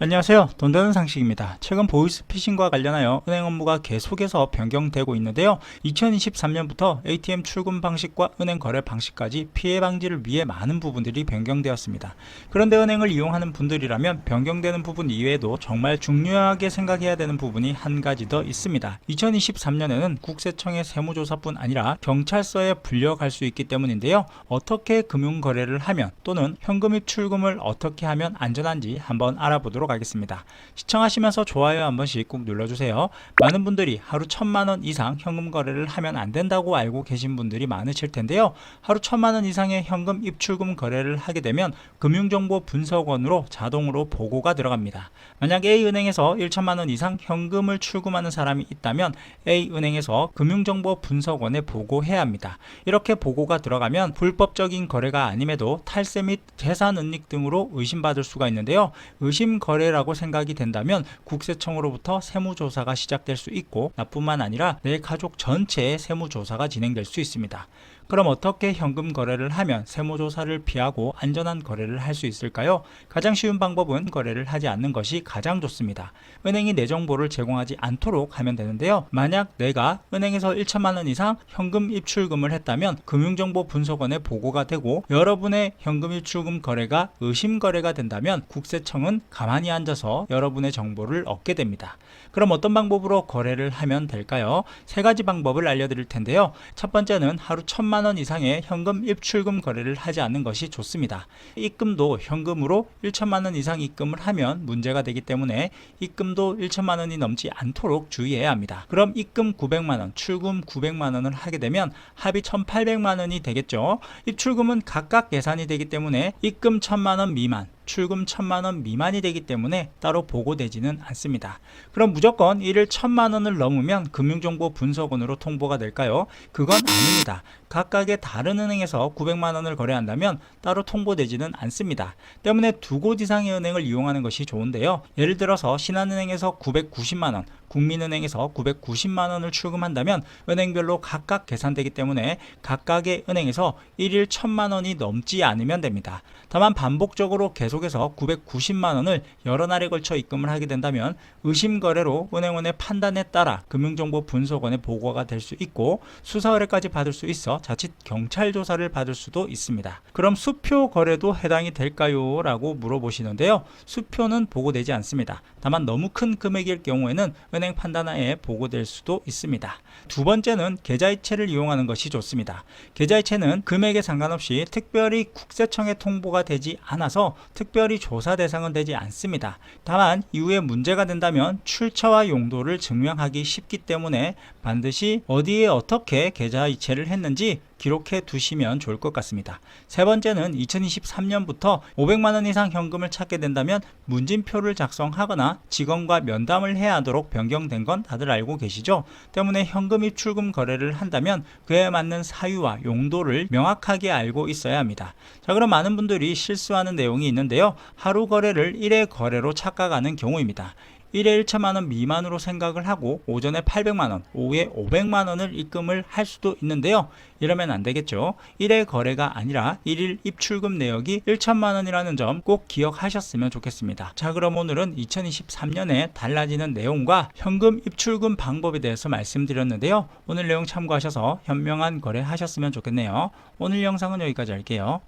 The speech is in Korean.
안녕하세요. 돈 되는 상식입니다. 최근 보이스피싱과 관련하여 은행 업무가 계속해서 변경되고 있는데요. 2023년부터 ATM 출금 방식과 은행 거래 방식까지 피해 방지를 위해 많은 부분들이 변경되었습니다. 그런데 은행을 이용하는 분들이라면 변경되는 부분 이외에도 정말 중요하게 생각해야 되는 부분이 한 가지 더 있습니다. 2023년에는 국세청의 세무조사뿐 아니라 경찰서에 불려갈 수 있기 때문인데요. 어떻게 금융거래를 하면 또는 현금 입출금을 어떻게 하면 안전한지 한번 알아보도록 하겠습니다. 시청하시면서 좋아요 한 번씩 꼭 눌러주세요. 많은 분들이 하루 1,000만원 이상 현금 거래를 하면 안 된다고 알고 계신 분들이 많으실 텐데요. 하루 1,000만원 이상의 현금 입출금 거래를 하게 되면 금융정보분석원으로 자동으로 보고가 들어갑니다. 만약 A은행에서 1,000만원 이상 현금을 출금하는 사람이 있다면 A은행에서 금융정보분석원에 보고해야 합니다. 이렇게 보고가 들어가면 불법적인 거래가 아님에도 탈세 및 재산은닉 등으로 의심받을 수가 있는데요. 의심 거래라고 생각이 된다면 국세청으로부터 세무조사가 시작될 수 있고, 나뿐만 아니라 내 가족 전체의 세무조사가 진행될 수 있습니다. 그럼 어떻게 현금 거래를 하면 세무조사를 피하고 안전한 거래를 할 수 있을까요? 가장 쉬운 방법은 거래를 하지 않는 것이 가장 좋습니다. 은행이 내 정보를 제공하지 않도록 하면 되는데요. 만약 내가 은행에서 1,000만원 이상 현금 입출금을 했다면 금융정보분석원에 보고가 되고, 여러분의 현금 입출금 거래가 의심 거래가 된다면 국세청은 가만히 앉아서 여러분의 정보를 얻게 됩니다. 그럼 어떤 방법으로 거래를 하면 될까요? 세 가지 방법을 알려드릴 텐데요. 첫 번째는 하루 1,000만원 이상의 현금 입출금 거래를 하지 않는 것이 좋습니다. 입금도 현금으로 1,000만원 이상 입금을 하면 문제가 되기 때문에 입금도 1,000만원이 넘지 않도록 주의해야 합니다. 그럼 입금 900만원, 출금 900만원을 하게 되면 합이 1,800만원이 되겠죠. 입출금은 각각 계산이 되기 때문에 입금 1,000만원 미만, 출금 1,000만원 미만이 되기 때문에 따로 보고되지는 않습니다. 그럼 무조건 1일 1,000만원을 넘으면 금융정보분석원으로 통보가 될까요? 그건 아닙니다. 각각의 다른 은행에서 900만원을 거래한다면 따로 통보되지는 않습니다. 때문에 두 곳 이상의 은행을 이용하는 것이 좋은데요. 예를 들어서 신한은행에서 990만원, 국민은행에서 990만원을 출금한다면 은행별로 각각 계산되기 때문에 각각의 은행에서 1일 1,000만원이 넘지 않으면 됩니다. 다만 반복적으로 계속해서 990만원을 여러 날에 걸쳐 입금을 하게 된다면 의심거래로 은행원의 판단에 따라 금융정보분석원에 보고가 될 수 있고, 수사의뢰까지 받을 수 있어 자칫 경찰조사를 받을 수도 있습니다. 그럼 수표 거래도 해당이 될까요? 라고 물어보시는데요. 수표는 보고되지 않습니다. 다만 너무 큰 금액일 경우에는 은행 판단하에 보고될 수도 있습니다. 두 번째는 계좌이체를 이용하는 것이 좋습니다. 계좌이체는 금액에 상관없이 특별히 국세청에 통보가 되지 않아서 특별히 조사 대상은 되지 않습니다. 다만 이후에 문제가 된다면 출처와 용도를 증명하기 쉽기 때문에 반드시 어디에 어떻게 계좌이체를 했는지 기록해 두시면 좋을 것 같습니다. 세 번째는 2023년부터 500만원 이상 현금을 찾게 된다면 문진표를 작성하거나 직원과 면담을 해야 하도록 변경된 건 다들 알고 계시죠? 때문에 현금 입출금 거래를 한다면 그에 맞는 사유와 용도를 명확하게 알고 있어야 합니다. 자, 그럼 많은 분들이 실수하는 내용이 있는데요. 하루 거래를 1회 거래로 착각하는 경우입니다. 1회 1,000만원 미만으로 생각을 하고 오전에 800만원, 오후에 500만원을 입금을 할 수도 있는데요. 이러면 안 되겠죠. 1회 거래가 아니라 1일 입출금 내역이 1,000만원이라는 점 꼭 기억하셨으면 좋겠습니다. 자, 그럼 오늘은 2023년에 달라지는 내용과 현금 입출금 방법에 대해서 말씀드렸는데요. 오늘 내용 참고하셔서 현명한 거래 하셨으면 좋겠네요. 오늘 영상은 여기까지 할게요.